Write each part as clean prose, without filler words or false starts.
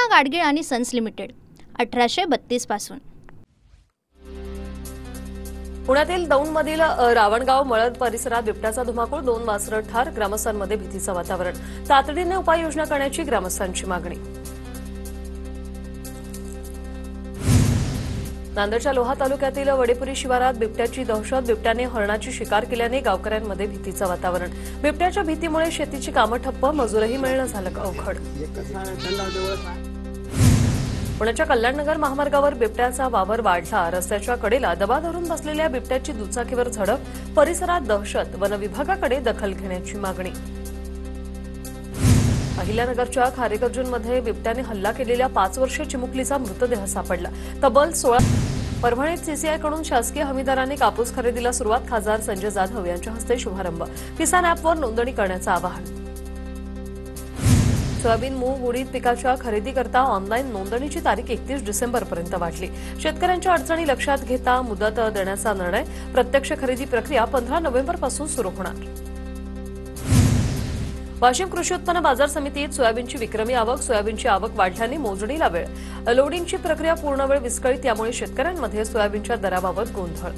प्रतिमा गाडगीळ आणि sons limited 1832 पासून। पुण्यातील दौंडमधील रावणगाव मळद परिसरात बिबट्याचा धुमाकूळ, 2 वासरं ठार, ग्रामस्थांमध्ये भीतीचं वातावरण। तातडीने उपाययोजना करण्याची ग्रामस्थांची मागणी। नांदेडच्या लोहा तालुक्यातील वडेपुरी शिवारात बिबट्याची दहशत, बिबट्याने हरणाची शिकार केल्याने गावकऱ्यांमध्ये भीतीचं वातावरण। बिबट्याच्या भीतीमुळे शेतीची कामं ठप्प, मजूरही मिळणं झालं अवघड। पुण्याच्या कल्याणनगर महामार्गावर बिबट्याचा वावर वाढला, रस्त्याच्या कडेला दबा धरून बसलेल्या बिबट्याची दुचाकीवर झडप, परिसरात दहशत, वन विभागाकडे दखल घेण्याची मागणी। अहिल्यानगरच्या खारेकर्जूनमध्ये बिबट्याने हल्ला केलेल्या 5 वर्षीय चिमुकलीचा मृतदेह सापडला। तब्बल 16 परभणीत सीसीआयकडून शासकीय हमीदाराने कापूस खरेदीला सुरुवात, खासदार संजय जाधव यांच्या हस्ते शुभारंभ। किसान ॲपवर नोंदणी करण्याचं आवाहन। सोयाबीन, मूग, उडीद पिकाच्या खरेदीकरता ऑनलाईन नोंदणीची तारीख 31 डिसेंबरपर्यंत वाढली। शेतकऱ्यांच्या अडचणी लक्षात घेता मुदत देण्याचा निर्णय। प्रत्यक्ष खरेदी प्रक्रिया 15 नोव्हेंबरपासून सुरू होणार। वाशिम कृषी उत्पन्न बाजार समितीत सोयाबीनची विक्रमी आवक, सोयाबीनची आवक वाढल्याने मोजणीला वेळ, लोडिंगची प्रक्रिया पूर्ण वेळ विस्कळीत, त्यामुळे शेतकऱ्यांमध्ये सोयाबीनच्या दराबाबत गोंधळ।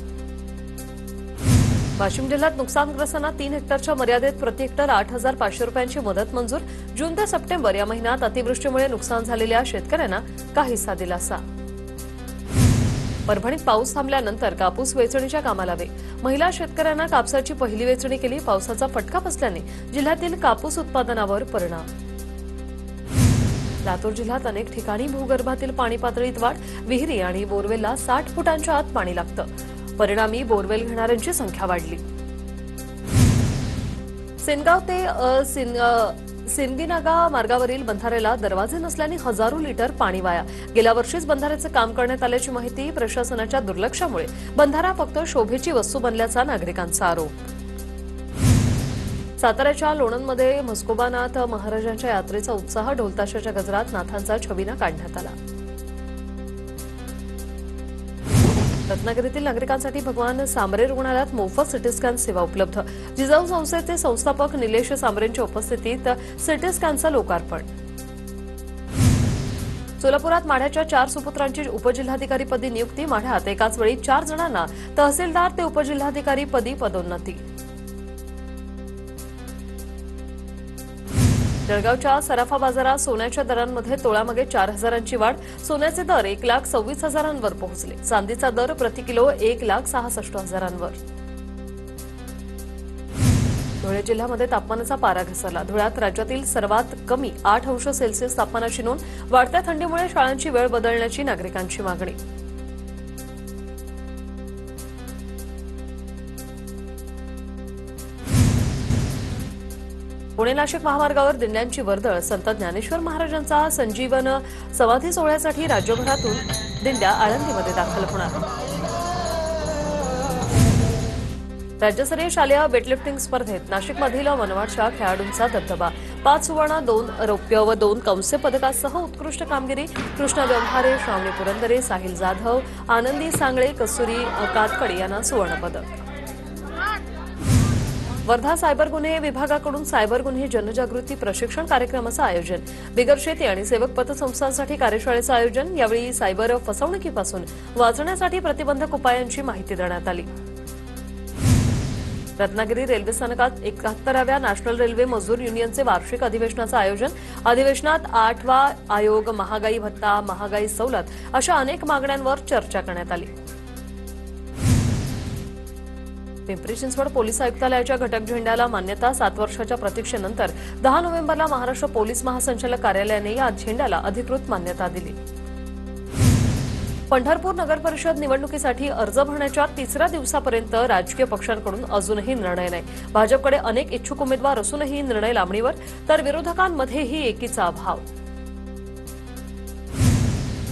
वाशिम जिल्ह्यात नुकसानग्रस्तांना 3 हेक्टरच्या मर्यादेत प्रति हेक्टर 8,500 रुपयांची मदत मंजूर। जून ते सप्टेंबर या महिन्यात अतिवृष्टीमुळे नुकसान झालेल्या शेतकऱ्यांना काहीसा दिलासा। परभणीत पाऊस थांबल्यानंतर कापूस वेचणीच्या कामाला वेग, महिला शेतकऱ्यांना कापसाची पहिली वेचणी केली। पावसाचा फटका बसल्याने जिल्ह्यातील कापूस उत्पादनावर परिणाम। लातूर जिल्ह्यात अनेक ठिकाणी भूगर्भातील पाणी पातळीत वाढ, विहिरी आणि बोरवेलला 60 फुटांच्या आत पाणी लागतं, परिणामी बोरवेल घेणाऱ्यांची संख्या वाढली। सेनगाव ते सिंदीनागा मार्गावरील बंधाऱ्याला दरवाजे नसल्याने हजारो लिटर पाणी वाया। गेल्या वर्षीच बंधाऱ्याचं काम करण्यात आल्याची माहिती। प्रशासनाच्या दुर्लक्षामुळे बंधारा फक्त शोभेची वस्तू बनल्याचा नागरिकांचा आरोप। साताऱ्याच्या लोणंदमध्ये म्हस्कोबानाथ महाराजांच्या यात्रेचा उत्साह, ढोलताशाच्या गजरात नाथांचा छबिना काढण्यात आला। रत्नागिरीतील नागरिकांसाठी भगवान सांबरे रुग्णालयात मोफत सिटी स्कॅन सेवा उपलब्ध। जिजाऊ संस्थेचे संस्थापक निलेश सांबरेंच्या उपस्थितीत सिटी स्कॅनचं लोकार्पण। सोलापुरात माढ्याच्या 4 सुपुत्रांची उपजिल्हाधिकारीपदी नियुक्ती। माढ्यात एकाच वेळी 4 जणांना तहसीलदार ते उपजिल्हाधिकारीपदी पदोन्नती। जळगावच्या सराफा बाजारात सोन्याच्या दरांमध्ये तोळ्यामागे 4,000ची वाढ, सोन्याचे दर 1,26,000वर पोहोचले। चांदीचा दर प्रति किलो 1,66,000वर। धुळे जिल्ह्यामध्ये तापमानाचा पारा घसरला। धुळ्यात राज्यातील सर्वात कमी 8 अंश सेल्सिअस तापमानाची नोंद। वाढत्या थंडीमुळे शाळांची वेळ बदलण्याची नागरिकांची मागणी। पुणे नाशिक महामार्गावर दिंड्यांची वर्दळ, संत ज्ञानेश्वर महाराजांचा संजीवन समाधी सोहळ्यासाठी राज्यभरातून दिंड्या आळंदीमध्ये दाखल होणार। राज्यस्तरीय शालेय वेटलिफ्टिंग स्पर्धेत नाशिकमधील मनमाडच्या खेळाडूंचा दबदबा। 5 सुवर्ण, 2 रौप्य व 2 कांस्य पदकासह उत्कृष्ट कामगिरी। कृष्णा व्यवहारे, श्रावणी पुरंदरे, साहिल जाधव, आनंदी सांगळे, कस्तुरी कातकडे यांना सुवर्णपदक। वर्धा सायबर गुन्हे विभागाकडून सायबर गुन्हे जनजागृती प्रशिक्षण कार्यक्रमाचं आयोजन। बिगर शेती आणि सेवक पतसंस्थांसाठी कार्यशाळेचं आयोजन। यावेळी सायबर फसवणुकीपासून वाचण्यासाठी प्रतिबंधक उपायांची माहिती देण्यात आली। रत्नागिरी रेल्वे स्थानकात 71व्या नॅशनल रेल्वे मजदूर युनियनचे वार्षिक अधिवेशनाचं आयोजन। अधिवेशनात 8वा आयोग, महागाई भत्ता, महागाई सवलत अशा अनेक मागण्यांवर चर्चा करण्यात आली। पिंपरी चिंचवड पोलीस आयुक्तालयाच्या घटक झेंड्याला मान्यता। 7 वर्षाच्या प्रतीक्षेनंतर 10 नोव्हेंबरला महाराष्ट्र पोलीस महासंचालक कार्यालयाने या झेंड्याला अधिकृत मान्यता दिली। पंढरपूर नगर परिषद निवडणुकीसाठी अर्ज भरण्याच्या 3ऱ्या दिवसापर्यंत राजकीय पक्षांकडून अजूनही निर्णय नाही। भाजपकडे अनेक इच्छुक उमेदवार असूनही निर्णय लांबणीवर, तर विरोधकांमध्येही एकीचा अभाव।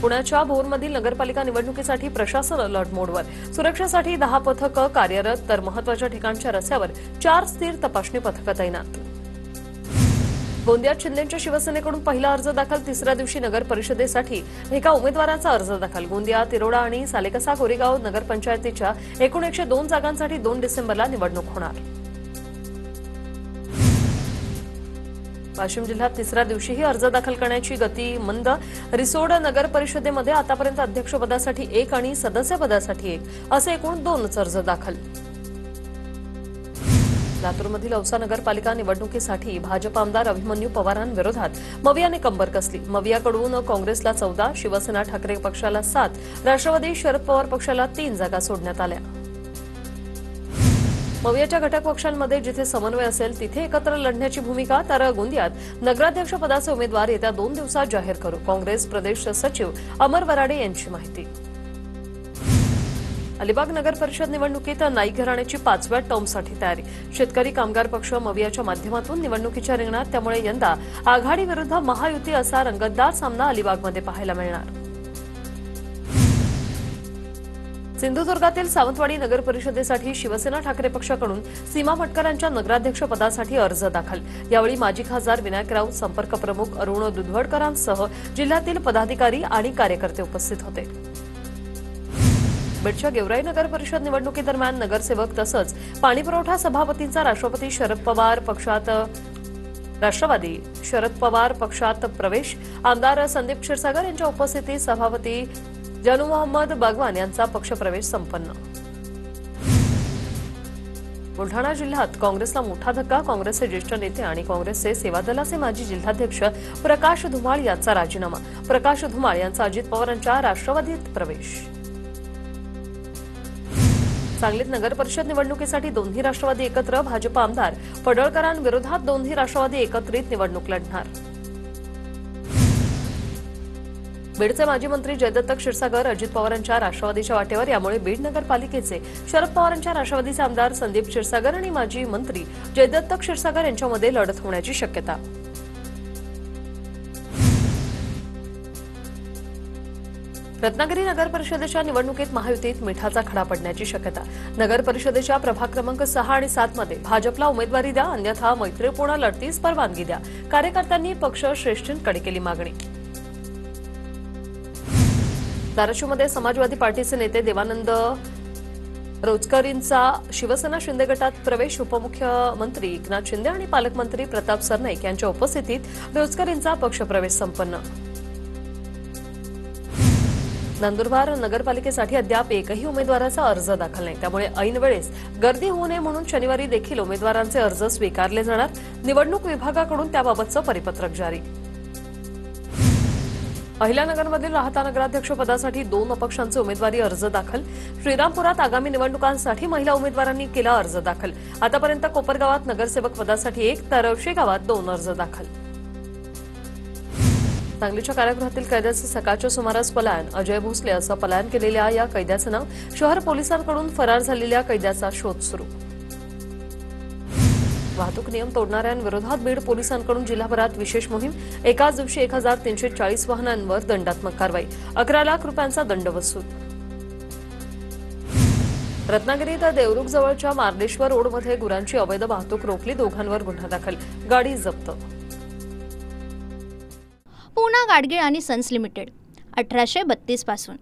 पुण्याच्या भोरमधील नगरपालिका निवडणुकीसाठी प्रशासन अलर्ट मोडवर। सुरक्षेसाठी 10 पथकं कार्यरत, तर महत्वाच्या ठिकाणच्या रस्त्यावर 4 स्थिर तपासणी पथकं तैनात। गोंदियात शिंदेच्या शिवसेनेकडून पहिला अर्ज दाखल। 3ऱ्या दिवशी नगर परिषदेसाठी एका उमेदवाराचा अर्ज दाखल। गोंदिया, तिरोडा आणि सालेकसा कोरेगाव नगरपंचायतीच्या एकूण 102 जागांसाठी 2 डिसेंबरला निवडणूक होणार। वाशिम जिल्ह्यात तिसऱ्या दिवशीही अर्ज दाखल करण्याची गती मंद. रिसोड नगर परिषदेमध्ये आतापर्यंत अध्यक्षपदासाठी 1 आणि सदस्यपदासाठी 1 असे एकूण 2 अर्ज दाखल. लातूरमधील औसा नगरपालिका निवडणुकीसाठी भाजप आमदार अभिमन्यू पवारांविरोधात मवियाने कंबर कसली. मवियाकडून काँग्रेसला 14, शिवसेना ठाकरे पक्षाला 7, राष्ट्रवादी शरद पवार पक्षाला 3 जागा सोडण्यात आल्या. मवियाच्या घटक पक्षांमध्ये जिथे समन्वय असेल तिथे एकत्र लढण्याची भूमिका. तर गोंदियात नगराध्यक्षपदाचे उमेदवार येत्या 2 दिवसात जाहीर करू. काँग्रेस प्रदेश सचिव अमर वराडे यांची माहिती. अलिबाग नगर परिषद निवडणुकीत नाईक घराण्याची 5व्या टर्मसाठी तयारी. शेतकरी कामगार पक्ष मवियाच्या माध्यमातून निवडणुकीच्या रिंगणात. त्यामुळे यंदा आघाडी विरुद्ध महायुती असा रंगतदार सामना अलिबागमध्ये पाहायला मिळणार. सिंधुदुर्गातील सावंतवाडी नगर परिषदेसाठी शिवसेना ठाकरे पक्षाकडून सीमा फटकरांच्या नगराध्यक्षपदासाठी अर्ज दाखल. यावेळी माजी खासदार विनायक राऊत, संपर्क प्रमुख अरुण दुधवडकरांसह जिल्ह्यातील पदाधिकारी आणि कार्यकर्ते उपस्थित होते. बीडच्या गेवराई नगर परिषद निवडणुकीदरम्यान नगरसेवक तसंच पाणीपुरवठा सभापतींचा राष्ट्रवादी शरद पवार पक्षात प्रवेश. आमदार संदीप क्षीरसागर यांच्या उपस्थितीत सभापती जानू मोहम्मद बागवान यांचा पक्षप्रवेश संपन्न. बुलढाणा जिल्ह्यात काँग्रेसला मोठा धक्का. काँग्रेसचे ज्येष्ठ नेते आणि काँग्रेसचे सेवादलाचे माजी जिल्हाध्यक्ष प्रकाश धुमाळ यांचा राजीनामा. प्रकाश धुमाळ यांचा अजित पवारांच्या राष्ट्रवादीत प्रवेश. सांगलीत नगर परिषद निवडणुकीसाठी दोन्ही राष्ट्रवादी एकत्र. भाजप आमदार पडळकरांविरोधात दोन्ही राष्ट्रवादी एकत्रित निवडणूक लढणार. बीडचे माजी मंत्री जयदत्त क्षीरसागर अजित पवारांच्या राष्ट्रवादीच्या वाटेवर. यामुळे बीड नगरपालिकेचे शरद पवारांच्या राष्ट्रवादीचे आमदार संदीप क्षीरसागर आणि माजी मंत्री जयदत्त क्षीरसागर यांच्यामध्ये लढत होण्याची शक्यता. रत्नागिरी नगर परिषदेच्या निवडणुकीत महायुतीत मिठाचा खडा पडण्याची शक्यता. नगर परिषदेच्या प्रभाग क्रमांक 6 आणि 7 मध्ये भाजपला उमेदवारी द्या, अन्यथा मैत्रीपूर्ण लढतीस परवानगी द्या. कार्यकर्त्यांनी पक्ष श्रेष्ठींकडे केली मागणी. धाराशिवमध्ये समाजवादी पार्टीचे नेते देवानंद रोचकरींचा शिवसेना शिंदे गटात प्रवेश. उपमुख्यमंत्री एकनाथ शिंदे आणि पालकमंत्री प्रताप सरनाईक यांच्या उपस्थितीत रोचकरींचा पक्षप्रवेश संपन्न. नंदुरबार नगरपालिकेसाठी अद्याप एकही उमेदवाराचा अर्ज दाखल नाही. त्यामुळे ऐन वेळेस गर्दी होऊ नये म्हणून शनिवारी देखील उमेदवारांचे अर्ज स्वीकारले जाणार. निवडणूक विभागाकडून त्याबाबतचं परिपत्रक जारी. अहिल्यानगरमधील राहता नगराध्यक्षपदासाठी 2 अपक्षांचे उमेदवारी अर्ज दाखल. श्रीरामपुरात आगामी निवडणुकांसाठी महिला उमेदवारांनी केला अर्ज दाखल. आतापर्यंत कोपरगावात नगरसेवक पदासाठी 1 तर शेगावात 2 अर्ज दाखल. सांगलीच्या कारागृहातील कैद्याचे सकाळच्या सुमारास पलायन. अजय भोसले असं पलायन केलेल्या या कैद्याचं नाव. शहर पोलिसांकडून फरार झालेल्या कैद्याचा शोध सुरू. वाहतूक नियम तोडणाऱ्यांविरोधात बीड पोलिसांकडून जिल्हाभरात विशेष मोहीम. एकाच दिवशी 1340 वाहनांवर दंडात्मक कारवाई. 11 लाख रुपयांचा दंड वसूल. रत्नागिरीत देवरुख जवळच्या मार्लेश्वर रोडमध्ये गुरांची अवैध वाहतूक रोखली. 2घांवर गुन्हा दाखल. गाडी जप्त. पूना गाडगीळ आणि सन्स लिमिटेड 1832 पासून.